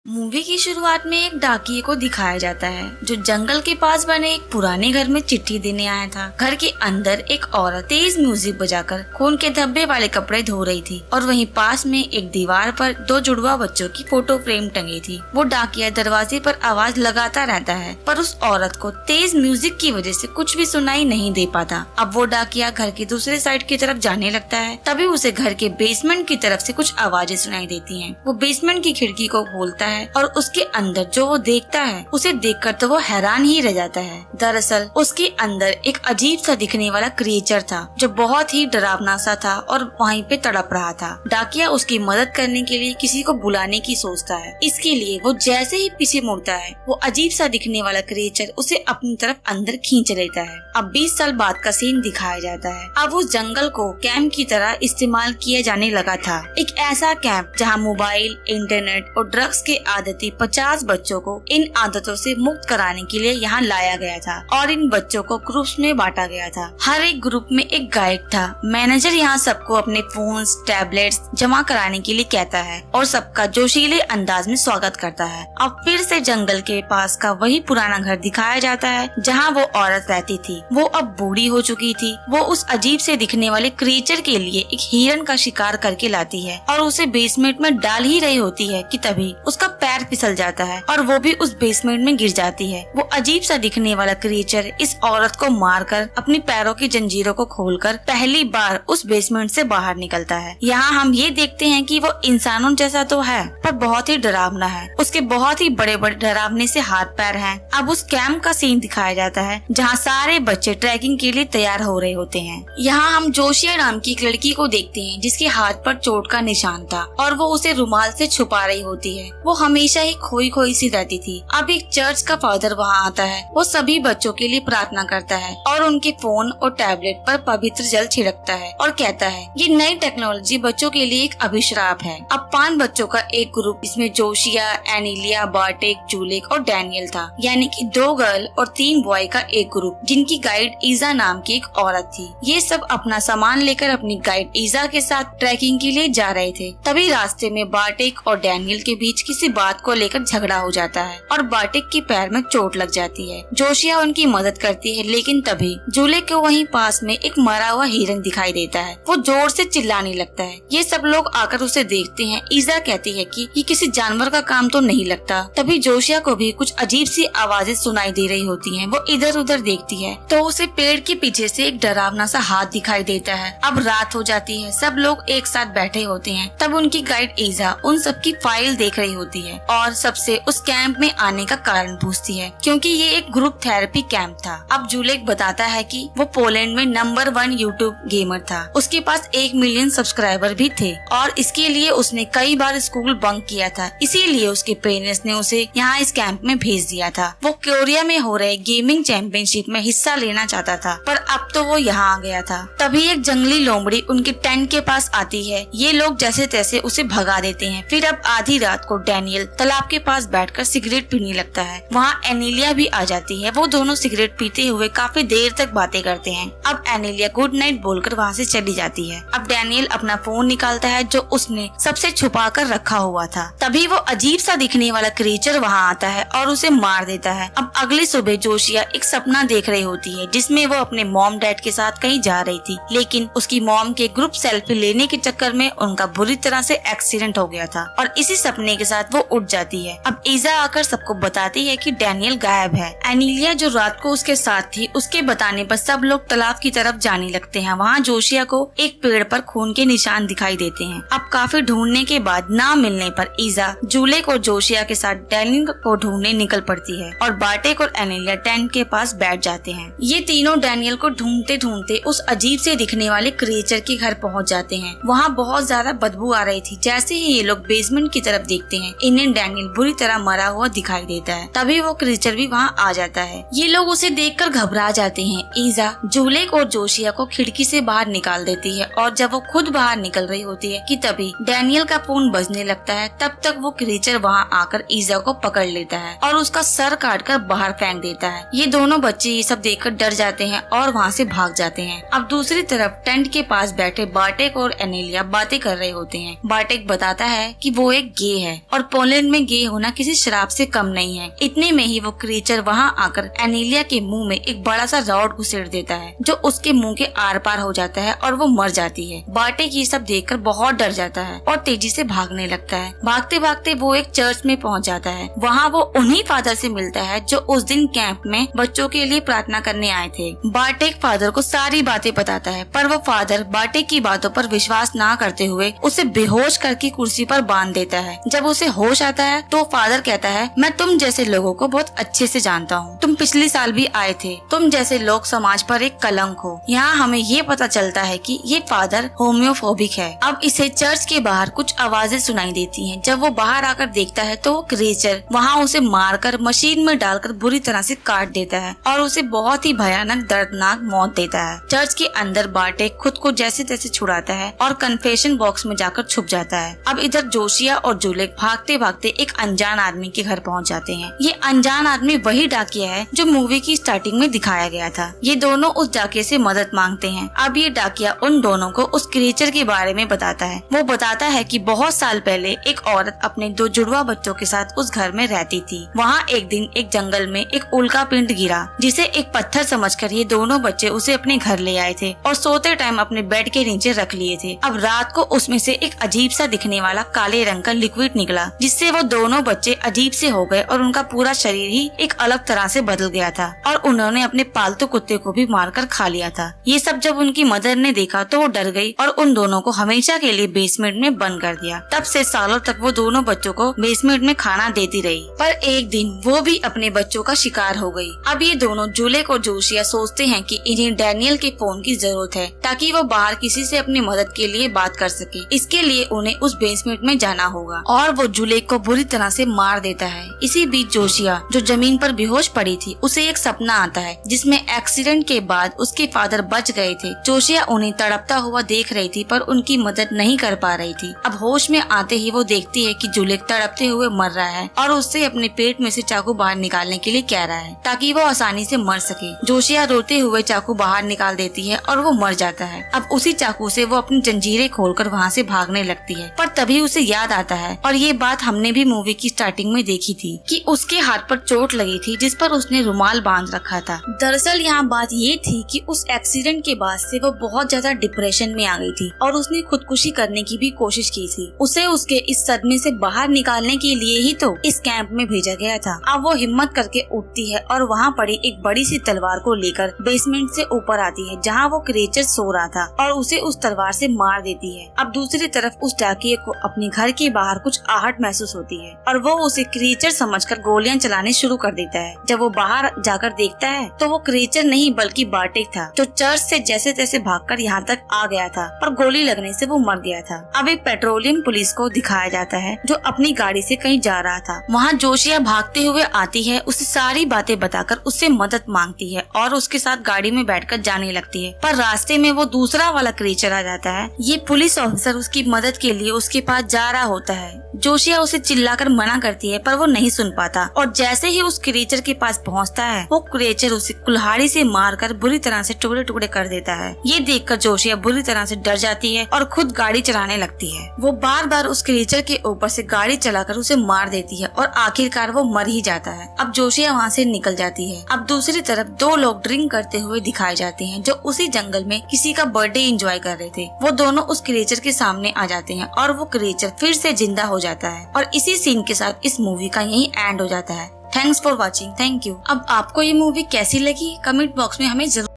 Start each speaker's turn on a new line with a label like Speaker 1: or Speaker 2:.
Speaker 1: Movie की शुरुआत में एक डाकिये को दिखाया जाता है जो जंगल के पास बने एक पुराने घर में चिट्ठी देने आया था। घर के अंदर एक औरत तेज म्यूजिक बजाकर खून के धब्बे वाले कपड़े धो रही थी और वहीं पास में एक दीवार पर दो जुड़वा बच्चों की फोटो फ्रेम टंगी थी। वो डाकिया दरवाजे पर आवाज लगाता रहता है पर उस औरत को तेज म्यूजिक की वजह से कुछ भी सुनाई नहीं दे पाता। अब वो डाकिया घर की दूसरे साइड की तरफ जाने लगता है, तभी उसे घर के बेसमेंट की तरफ से कुछ आवाजें सुनाई देती हैं। वो बेसमेंट की खिड़की को खोलता है और उसके अंदर जो वो देखता है उसे देखकर तो वो हैरान ही रह जाता है। दरअसल उसके अंदर एक अजीब सा दिखने वाला क्रिएचर था जो बहुत ही डरावना सा था और वहीं पे तड़प रहा था। डाकिया उसकी मदद करने के लिए किसी को बुलाने की सोचता है। इसके लिए वो जैसे ही पीछे मुड़ता है वो अजीब सा दिखने वाला क्रिएचर उसे अपनी तरफ अंदर खींच लेता है। अब 20 साल बाद का सीन दिखाया जाता है। अब उस जंगल को कैंप की तरह इस्तेमाल किया जाने लगा था। एक ऐसा कैंप जहाँ मोबाइल, इंटरनेट और ड्रग्स के आदती 50 बच्चों को इन आदतों से मुक्त कराने के लिए यहाँ लाया गया था और इन बच्चों को ग्रुप्स में बांटा गया था। हर एक ग्रुप में एक गाइड था। मैनेजर यहाँ सबको अपने फोन्स, टैबलेट्स जमा कराने के लिए कहता है और सबका जोशीले अंदाज में स्वागत करता है। अब फिर से जंगल के पास का वही पुराना घर दिखाया जाता है जहाँ वो औरत रहती थी। वो अब बूढ़ी हो चुकी थी। वो उस अजीब से दिखने वाले क्रिएचर के लिए एक हिरन का शिकार करके लाती है और उसे बेसमेंट में डाल ही रही होती है कि तभी उसका पैर फिसल जाता है और वो भी उस बेसमेंट में गिर जाती है। वो अजीब सा दिखने वाला क्रिएचर इस औरत को मारकर अपनी पैरों की जंजीरों को खोलकर पहली बार उस बेसमेंट से बाहर निकलता है। यहाँ हम ये देखते हैं कि वो इंसानों जैसा तो है पर बहुत ही डरावना है। उसके बहुत ही बड़े बड़े डरावने से हाथ पैर हैं। अब उस कैंप का सीन दिखाया जाता है जहाँ सारे बच्चे ट्रैकिंग के लिए तैयार हो रहे होते हैं। यहाँ हम जोशिया नाम की एक लड़की को देखते हैं जिसके हाथ पर चोट का निशान था और वो उसे रुमाल से छुपा रही होती है। वो हमेशा ही खोई खोई सी रहती थी। अब एक चर्च का फादर वहाँ आता है। वो सभी बच्चों के लिए प्रार्थना करता है और उनके फोन और टैबलेट पर पवित्र जल छिड़कता है और कहता है ये नई टेक्नोलॉजी बच्चों के लिए एक अभिशाप है। अब 5 बच्चों का एक ग्रुप, इसमें जोशिया, एनिलिया, बार्टेक, जूलेक और डैनियल था, यानी कि 2 गर्ल और 3 बॉय का एक ग्रुप जिनकी गाइड ईजा नाम की एक औरत थी। ये सब अपना सामान लेकर अपनी गाइड ईजा के साथ ट्रैकिंग के लिए जा रहे थे। तभी रास्ते में बार्टेक और डैनियल के बीच किसी बात को लेकर झगड़ा हो जाता है और बार्टेक के पैर में चोट लग जाती है। जोशिया उनकी मदद करती है लेकिन तभी जूले को वहीं पास में एक मरा हुआ हिरन दिखाई देता है। वो जोर से चिल्लाने लगता है। ये सब लोग आकर उसे देखते हैं। ईजा कहती है कि ये किसी जानवर का काम तो नहीं लगता। तभी जोशिया को भी कुछ अजीब सी आवाजें सुनाई दे रही होती हैं। वो इधर उधर देखती है तो उसे पेड़ के पीछे से एक डरावना सा हाथ दिखाई देता है। अब रात हो जाती है। सब लोग एक साथ बैठे होते हैं। तब उनकी गाइड ईजा उन सबकी फाइल देख रही होती है और सबसे उस कैंप में आने का कारण पूछती है क्योंकि ये एक ग्रुप थेरेपी कैंप था। अब जूलेक बताता है कि वो पोलैंड में नंबर 1 यूट्यूब गेमर था। उसके पास 1 मिलियन सब्सक्राइबर भी थे और इसके लिए उसने कई बार स्कूल बंक किया था। इसीलिए उसके पेरेंट्स ने उसे यहाँ इस कैंप में भेज दिया था। वो कोरिया में हो रहे गेमिंग चैंपियनशिप में हिस्सा लेना चाहता था पर अब तो वो यहाँ आ गया था। तभी एक जंगली लोमड़ी उनके टेंट के पास आती है। ये लोग जैसे तैसे उसे भगा देते हैं। फिर अब आधी रात को डैनियल तालाब के पास बैठकर सिगरेट पीने लगता है। वहाँ एनिलिया भी आ जाती है। वो दोनों सिगरेट पीते हुए काफी देर तक बातें करते हैं। अब एनिलिया गुड नाइट बोलकर वहाँ से चली जाती है। अब डैनियल अपना फोन निकालता है जो उसने सबसे छुपा कर रखा हुआ था। तभी वो अजीब सा दिखने वाला क्रिएचर वहाँ आता है और उसे मार देता है। अब अगली सुबह जोशिया एक सपना देख रही होती है जिसमें वो अपने मॉम डैड के साथ कहीं जा रही थी लेकिन उसकी मॉम के ग्रुप सेल्फी लेने के चक्कर में उनका बुरी तरह से एक्सीडेंट हो गया था और इसी सपने के साथ वो उठ जाती है। अब ईजा आकर सबको बताती है कि डैनियल गायब है। एनिलिया जो रात को उसके साथ थी उसके बताने पर सब लोग तालाब की तरफ जाने लगते हैं। वहाँ जोशिया को एक पेड़ पर खून के निशान दिखाई देते हैं। अब काफी ढूंढने के बाद ना मिलने पर ईजा जूलेक और जोशिया के साथ डैनियल को ढूंढने निकल पड़ती है और बार्टेक और एनिलिया टेंट के पास बैठ जाते हैं। ये तीनों डैनियल को ढूंढते ढूंढते उस अजीब से दिखने वाले क्रिएचर के घर पहुँच जाते हैं। वहाँ बहुत ज्यादा बदबू आ रही थी। जैसे ही ये लोग बेसमेंट की तरफ देखते हैं इन्हें डैनियल बुरी तरह मरा हुआ दिखाई देता है। तभी वो क्रिएचर भी वहाँ आ जाता है। ये लोग उसे देखकर घबरा जाते हैं। ईजा जूलेक और जोशिया को खिड़की से बाहर निकाल देती है और जब वो खुद बाहर निकल रही होती है कि तभी डैनियल का फोन बजने लगता है। तब तक वो क्रिएचर वहाँ आकर ईजा को पकड़ लेता है और उसका सर काटकर बाहर फेंक देता है। ये दोनों बच्चे ये सब देखकर डर जाते हैं और वहाँ से भाग जाते हैं। अब दूसरी तरफ टेंट के पास बैठे बार्टेक और एनिलिया बातें कर रहे होते हैं। बार्टेक बताता है कि वो एक गे है और पोलैंड आइलैंड में गे होना किसी शराब से कम नहीं है। इतने में ही वो क्रिएचर वहाँ आकर एनीलिया के मुंह में एक बड़ा सा रॉड घुसेड़ देता है जो उसके मुंह के आर पार हो जाता है और वो मर जाती है। बार्टेक ये सब देखकर बहुत डर जाता है और तेजी से भागने लगता है। भागते भागते वो एक चर्च में पहुँच जाता है। वहाँ वो उन्हीं फादर से मिलता है जो उस दिन कैंप में बच्चों के लिए प्रार्थना करने आए थे। बार्टेक फादर को सारी बातें बताता है, पर वो फादर बार्टेक की बातों पर विश्वास ना करते हुए उसे बेहोश करके कुर्सी पर बांध देता है। जब उसे होश आता है तो फादर कहता है, मैं तुम जैसे लोगों को बहुत अच्छे से जानता हूँ। तुम पिछले साल भी आए थे। तुम जैसे लोग समाज पर एक कलंक हो। यहाँ हमें ये पता चलता है कि ये फादर होम्योफोबिक है। अब इसे चर्च के बाहर कुछ आवाजें सुनाई देती हैं। जब वो बाहर आकर देखता है तो वो क्रिएचर वहाँ उसे मारकर मशीन में डालकर बुरी तरह से काट देता है और उसे बहुत ही भयानक दर्दनाक मौत देता है। चर्च के अंदर बार्टेक खुद को जैसे तैसे छुड़ाता है और कन्फेशन बॉक्स में जाकर छुप जाता है। अब इधर जोशिया और जुलेक भागते भागते एक अनजान आदमी के घर पहुंच जाते हैं। ये अनजान आदमी वही डाकिया है जो मूवी की स्टार्टिंग में दिखाया गया था। ये दोनों उस डाकिये से मदद मांगते हैं। अब ये डाकिया उन दोनों को उस क्रिएचर के बारे में बताता है। वो बताता है कि बहुत साल पहले एक औरत अपने 2 जुड़वा बच्चों के साथ उस घर में रहती थी। वहाँ एक दिन एक जंगल में एक उल्का पिंड गिरा जिसे एक पत्थर समझकर ये दोनों बच्चे उसे अपने घर ले आए थे और सोते टाइम अपने बेड के नीचे रख लिए थे। अब रात को उसमें से एक अजीब सा दिखने वाला काले रंग का लिक्विड निकला जिससे वो दोनों बच्चे अजीब से हो गए और उनका पूरा शरीर ही एक अलग तरह से बदल गया था और उन्होंने अपने पालतू कुत्ते को भी मारकर खा लिया था। ये सब जब उनकी मदर ने देखा तो वो डर गई और उन दोनों को हमेशा के लिए बेसमेंट में बंद कर दिया। तब से सालों तक वो दोनों बच्चों को बेसमेंट में खाना देती रही, पर एक दिन वो भी अपने बच्चों का शिकार हो गई। अब ये दोनों जुलेक और जोशिया सोचते हैं कि इन्हें डैनियल के फोन की जरूरत है ताकि वो बाहर किसी से अपनी मदद के लिए बात कर सके। इसके लिए उन्हें उस बेसमेंट में जाना होगा और वो जुलेक को बुरी तरह से मार देता है। इसी बीच जोशिया जो जमीन पर बेहोश पड़ी थी उसे एक सपना आता है जिसमें एक्सीडेंट के बाद उसके फादर बच गए थे। जोशिया उन्हें तड़पता हुआ देख रही थी पर उनकी मदद नहीं कर पा रही थी। अब होश में आते ही वो देखती है कि जुलेक तड़पते हुए मर रहा है और उससे अपने पेट में से चाकू बाहर निकालने के लिए कह रहा है ताकि वो आसानी से मर सके। जोशिया रोते हुए चाकू बाहर निकाल देती है और वो मर जाता है। अब उसी चाकू से वो अपनी जंजीरें खोलकर वहाँ से भागने लगती है, पर तभी उसे याद आता है और ये बात हमने भी मूवी की स्टार्टिंग में देखी थी कि उसके हाथ पर चोट लगी थी जिस पर उसने रुमाल बांध रखा था। दरअसल यहाँ बात ये थी कि उस एक्सीडेंट के बाद से वो बहुत ज्यादा डिप्रेशन में आ गई थी और उसने खुदकुशी करने की भी कोशिश की थी। उसे उसके इस सदमे से बाहर निकालने के लिए ही तो इस कैंप में भेजा गया था। अब वो हिम्मत करके उठती है और वहाँ पड़ी एक बड़ी सी तलवार को लेकर बेसमेंट से ऊपर आती है जहाँ वो क्रिएचर सो रहा था और उसे उस तलवार से मार देती है। अब दूसरी तरफ उस डाकिये को अपने घर के बाहर कुछ आहट महसूस होती है और वो उसे क्रिएचर समझकर गोलियां चलाने शुरू कर देता है। जब वो बाहर जाकर देखता है तो वो क्रिएचर नहीं बल्कि बार्टेक था जो चर्च से जैसे तैसे भागकर यहाँ तक आ गया था पर गोली लगने से वो मर गया था। अब एक पेट्रोलियम पुलिस को दिखाया जाता है जो अपनी गाड़ी से कहीं जा रहा था। वहाँ जोशिया भागते हुए आती है, उसे सारी बातें बताकर उससे मदद मांगती है और उसके साथ गाड़ी में बैठकर जाने लगती है, पर रास्ते में वो दूसरा वाला क्रिएचर आ जाता है। ये पुलिस ऑफिसर उसकी मदद के लिए उसके पास जा रहा होता है। जोशिया उसे चिल्लाकर मना करती है पर वो नहीं सुन पाता और जैसे ही उस क्रिएचर के पास पहुंचता है वो क्रिएचर उसे कुल्हाड़ी से मारकर बुरी तरह से टुकड़े टुकड़े कर देता है। ये देखकर जोशिया बुरी तरह से डर जाती है और खुद गाड़ी चलाने लगती है। वो बार बार उस क्रिएचर के ऊपर से गाड़ी चलाकर उसे मार देती है और आखिरकार वो मर ही जाता है। अब जोशिया वहाँ से निकल जाती है। अब दूसरी तरफ 2 लोग ड्रिंक करते हुए दिखाए जाते हैं जो उसी जंगल में किसी का बर्थडे एंजॉय कर रहे थे। वो दोनों उस क्रिएचर के सामने आ जाते हैं और वो क्रिएचर फिर से जिंदा हो जाता है और इसी सीन के साथ इस मूवी का यही एंड हो जाता है। Thanks for watching. Thank you. अब आपको ये मूवी कैसी लगी कमेंट बॉक्स में हमें जरूर